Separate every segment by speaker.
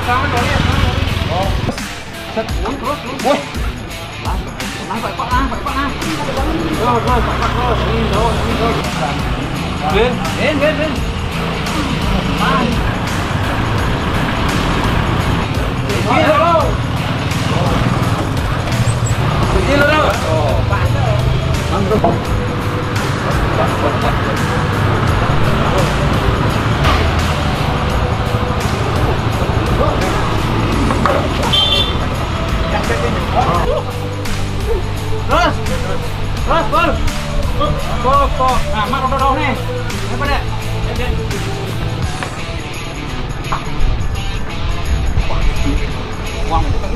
Speaker 1: Tangan boleh. Oh. Set, terus. Woi. Pak. Terus. Ini terus. Ben. Kecil lo. Oh, mantap. Terus, Bol. Kok. Nah, mak udah dong nih. Apa deh? Uang itu kan.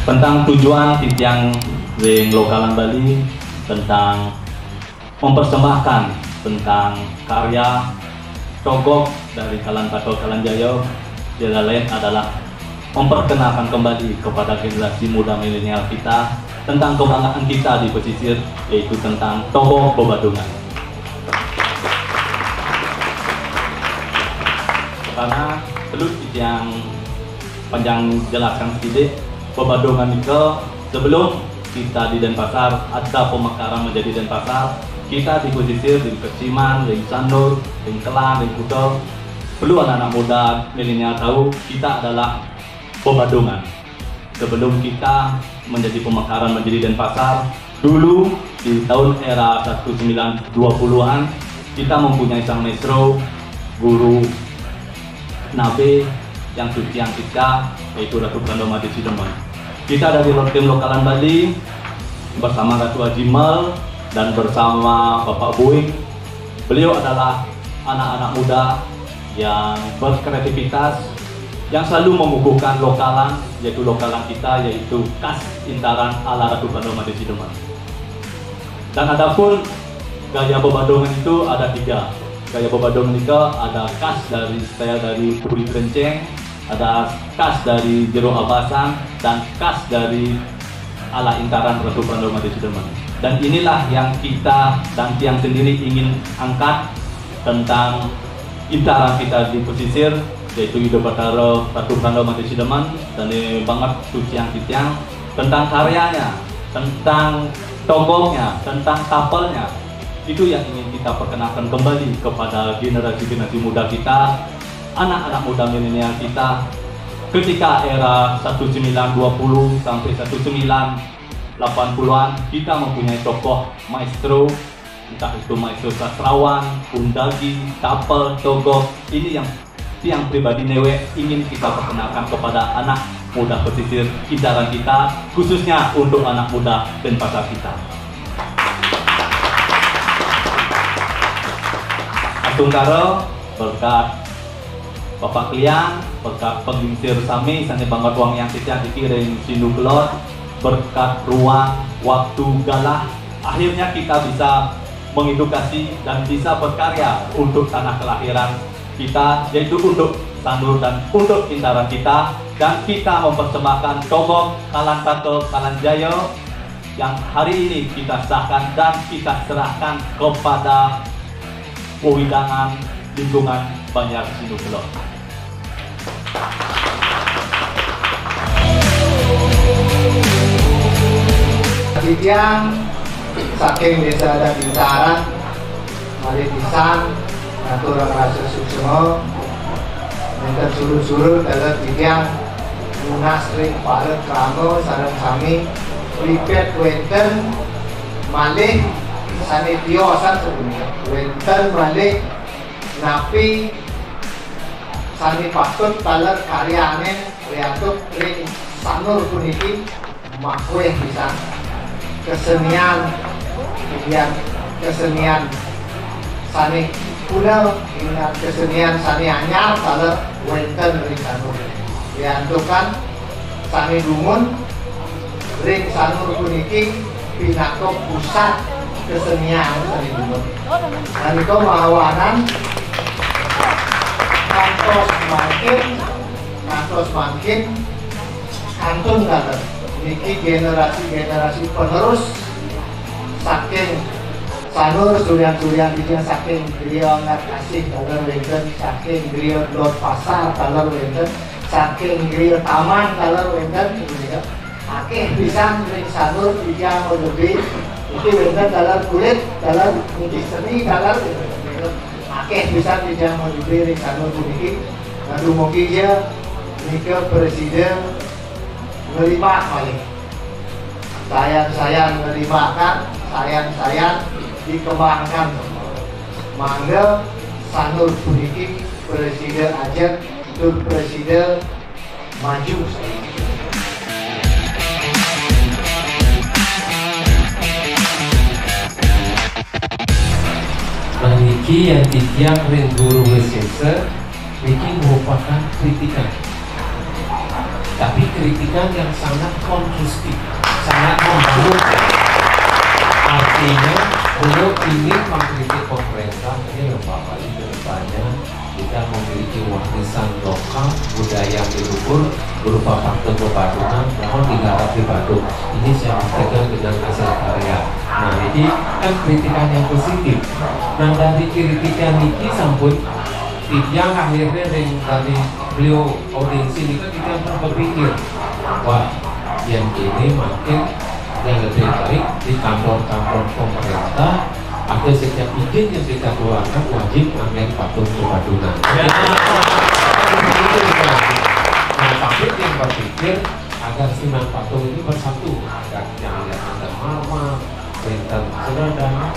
Speaker 2: Tentang tujuan titiang wing lokalan Bali, tentang mempersembahkan tentang karya cogok dari Kalan Pato Kalan Jayo, tidak lain adalah memperkenalkan kembali kepada generasi muda milenial kita tentang kebanggaan kita di pesisir, yaitu tentang Togo Bebadongan. Karena perlu yang panjang jelaskan sedikit, Bebadongan itu sebelum kita di Denpasar ada pemekaran menjadi Denpasar, kita di pesisir, di Keciman, di Sanur, di Kelang, di Kuto, perlu anak-anak muda milenial tahu kita adalah Bebadongan. Sebelum kita menjadi pemekaran menjadi Denpasar, dulu di tahun era 1920-an kita mempunyai sang maestro, guru Nabe yang suci yang kita, yaitu Ratu Prando Mati Sideman. Kita dari tim lokalan Bali bersama Ratu Ajimal dan bersama Bapak Boeing. Beliau adalah anak-anak muda yang berkreativitas, yang selalu mengukuhkan lokalan, yaitu lokalan kita, yaitu khas Intaran ala Ratu Prando Mati Sideman. Dan adapun gaya Bebadongan itu ada 3. Gaya Bebadongan itu ada khas dari style dari Puri Kerenceng, ada khas dari Jero Abasan, dan khas dari ala Intaran Ratu Prando Mati Sideman. Dan inilah yang kita dan tiang sendiri ingin angkat tentang Intaran kita di pesisir, yaitu Ido Batara Ratu Prando Mati Sideman, dan banget Suciang Titiang, tentang karyanya, tentang togongnya, tentang tapelnya. Itu yang ingin kita perkenalkan kembali kepada generasi-generasi muda kita, anak-anak muda milenial kita, ketika era 1920 sampai 1980-an kita mempunyai tokoh maestro, entah itu maestro sastrawan, undagi, tapel, togok. Ini yang tiang pribadi Newe ingin kita perkenalkan kepada anak muda pesisir Intaran kita, khususnya untuk anak muda Denpasar kita. Tungkaro berkat Bapak Kliang, berkat penginsir sami sane banget uang yang kita dikirim sindu kelot, berkat ruang waktu galah, akhirnya kita bisa mengedukasi dan bisa berkarya untuk tanah kelahiran kita, yaitu untuk Sanur dan untuk Intaran kita, dan kita mempersembahkan togok Kalan Pato Kalan Jayo yang hari ini kita sahkan dan kita serahkan kepada Pewidangan Lingkungan Banjar Sindu Kelot.
Speaker 3: Titiang saking desa dan Intaran, mari pisan ngatur rasa suksema, minta suruh-suruh dalam titiang lunas ring palet kramo sareng sami ribet wenten malih sanitiosan sebenarnya wenten balik napi sani patut taler karyane riantuk ring Sanur puniki makweh bisa kesenian kesenian sani kuda dengan kesenian sani anyar taler wenten ring Sanur riantukan sani dumun ring Sanur puniki pinako pusat kesenian dari dulu. Dan itu mahawanan kantos makin kantun dalam niki generasi penerus saking sanur durian-durian iki saking griya kasih dalar wonten, saking griya dot pasar dalar wonten, saking griya taman dalar wonten gitu ya. Akeh pisan ring sanur iki lebih iki wonten dalar kulit, dalar niki seni dalar akeh pisan iki lebih ring sanur niki. Dumugi ya nika presiden nerima malih. Sayang nerimakan, sayang dikembangkan. Mangga sanur puniki presiden aja, tur presiden maju.
Speaker 4: Niki yang tiap guru wesese, niki merupakan kritikan. Tapi kritikan yang sangat konstruktif, sangat membangun. Artinya, beliau ingin mengkritik pemerintah, ini Bapak Ibu depannya kita memiliki warisan lokal, budaya yang diluhur berupa faktor pepaduan, mohon digarap di Bandung. Ini saya buktikan dengan hasil karya. Nah, ini kan kritikan yang positif. Nah, dari kritikan ini sampun yang akhirnya dari beliau audiensi ini kan kita berpikir wah yang ini makin yang lebih baik di kantor-kantor pemerintah atau setiap izin yang kita keluarkan wajib mengambil patung kepaduan. Nah, tapi yang berpikir agar sinan patung ini bersatu, agar yang lihat ada marwah, rentan sederhana,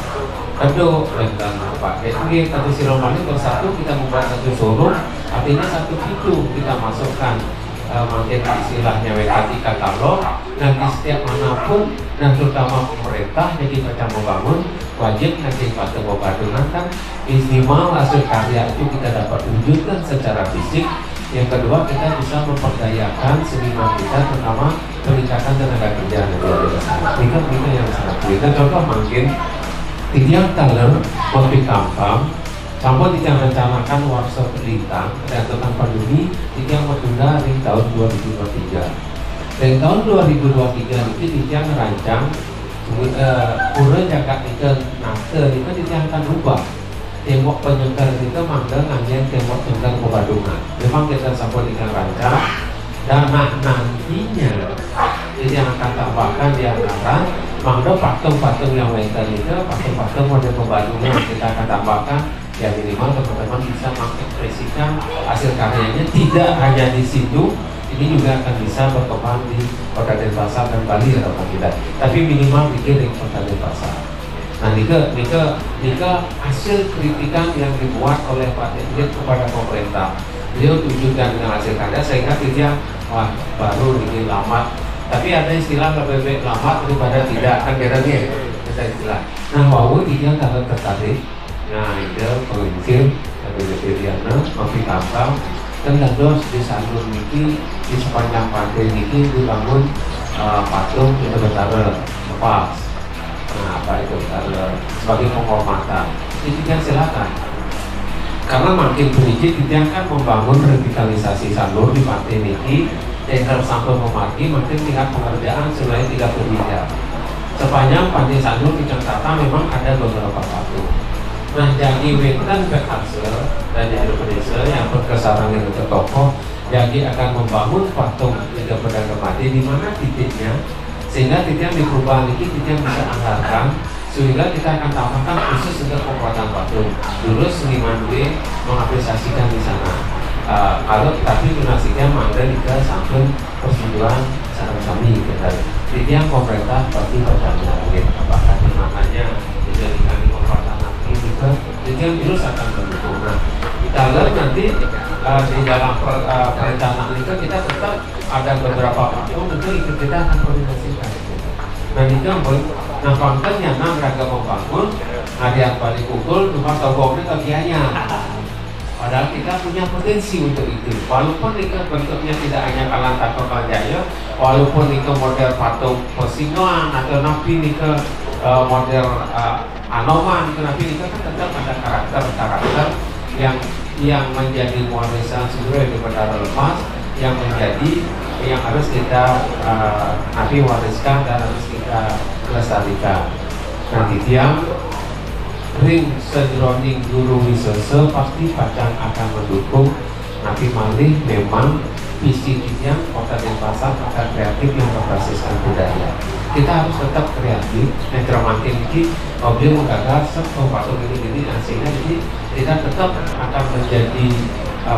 Speaker 4: aduh rentan pakai ini atau siromani bersatu kita membuat satu showroom, artinya satu pintu kita masukkan. Mungkin istilahnya WKT katalog, nanti setiap manapun dan terutama pemerintah jadi macam membangun wajib nanti patung kepaduan kan minimal hasil karya itu kita dapat wujudkan secara fisik. Yang kedua kita bisa memperdayakan seniman kita terutama peningkatan tenaga kerja yang luar biasa. Ini yang sangat kita contoh mungkin tiap taler kopi kampang sampai tidak rencanakan workshop lintang dan tentang pandemi tidak menunda di tahun 2023. Dari tahun 2023 itu tidak merancang urut jaga itu nafte itu tidak akan berubah. Tembok penyengkar itu mangga hanya tembok tenggang kepaduan. Memang kita sampai dengan rancang dan nantinya jadi yang akan tambahkan di antara mangga patung-patung yang lain itu patung-patung model kepaduan kita akan tambahkan. Ya minimal teman-teman bisa mengekspresikan hasil karyanya tidak hanya di situ, ini juga akan bisa berkembang di Kota Denpasar dan Bali atau tidak. Tapi minimal bikin di Kota Denpasar. Nah, nika hasil kritikan yang dibuat oleh Pak Dirjen kepada pemerintah. Beliau tunjukkan dengan hasil karya sehingga dia wah baru ini lamat. Tapi ada istilah lebih baik lamat daripada tidak kan kira-kira kita istilah. Nah, wau dia kalau tertarik. Nah, itu pengisian dari Diana, Kopi Kampang, dan dos di Sanur Niki di sepanjang pantai Niki dibangun patung itu betara lepas. Nah, apa itu betara sebagai penghormatan. Jadi kan silakan. Karena makin berizin kita akan membangun revitalisasi Sanur di pantai Niki dan sampai memaki makin tingkat pengerjaan selain 3 jam. Sepanjang pantai Sanur di Jakarta memang ada beberapa patung. Nah, jadi Wetan berhasil dan di Indonesia yang berkesarangan untuk tokoh jadi akan membangun patung juga pedagang mati di mana titiknya sehingga titik yang di perubahan ini titik yang bisa anggarkan sehingga kita akan tambahkan khusus untuk pembuatan patung. Dulu seniman B mengapresiasikan di sana. Kalau tapi donasinya mangga juga sampai persetujuan sami kita. Titik yang pemerintah pasti bertanya apakah di mananya dijadikan di pembuatan jadi yang virus akan mendukung. Nah, kita lihat nanti di dalam perencanaan itu kita tetap ada beberapa patung itu kita akan koordinasikan. Nah, ini kan nah kontennya mereka membangun ada yang paling pukul cuma togongnya kegianya. Padahal kita punya potensi untuk itu. Walaupun itu bentuknya tidak hanya kalang takut jaya, walaupun itu model patung Posingoan atau napi itu model Anoman, tapi itu kan tetap ada karakter yang menjadi warisan sebenarnya daripada lepas yang menjadi yang harus kita nanti wariskan dan harus kita lestarikan. Nanti tiang ring sejroning guru wisoso pasti Padang akan mendukung. Nanti malih memang visi tiang Kota Denpasar akan kreatif yang berbasiskan budaya. Kita harus tetap kreatif. Yang termakin ini mobil menggagas patung ini aslinya, jadi kita tetap akan menjadi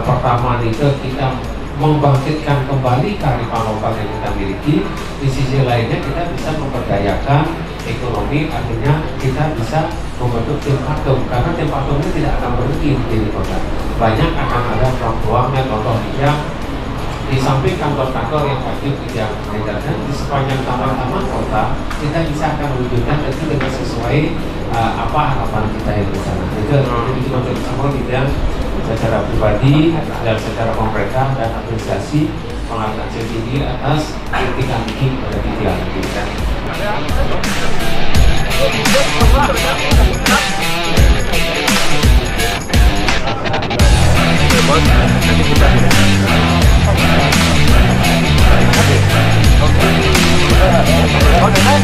Speaker 4: pertama itu kita membangkitkan kembali kearifan lokal yang kita miliki. Di sisi lainnya kita bisa memberdayakan ekonomi, artinya kita bisa membentuk tim patung, karena tim patung ini tidak akan berhenti di kota. Banyak akan ada ruang-ruangnya, contoh yang di samping kantor-kantor yang wajib tidak dan di sepanjang taman-taman kota kita bisa akan mewujudkan itu dengan sesuai apa harapan kita yang di sana. Itu untuk semua tidak secara pribadi dan secara pemerintah dan apresiasi penghargaan tinggi atas kritikan tinggi pada pikiran kita. Nanti kita oke.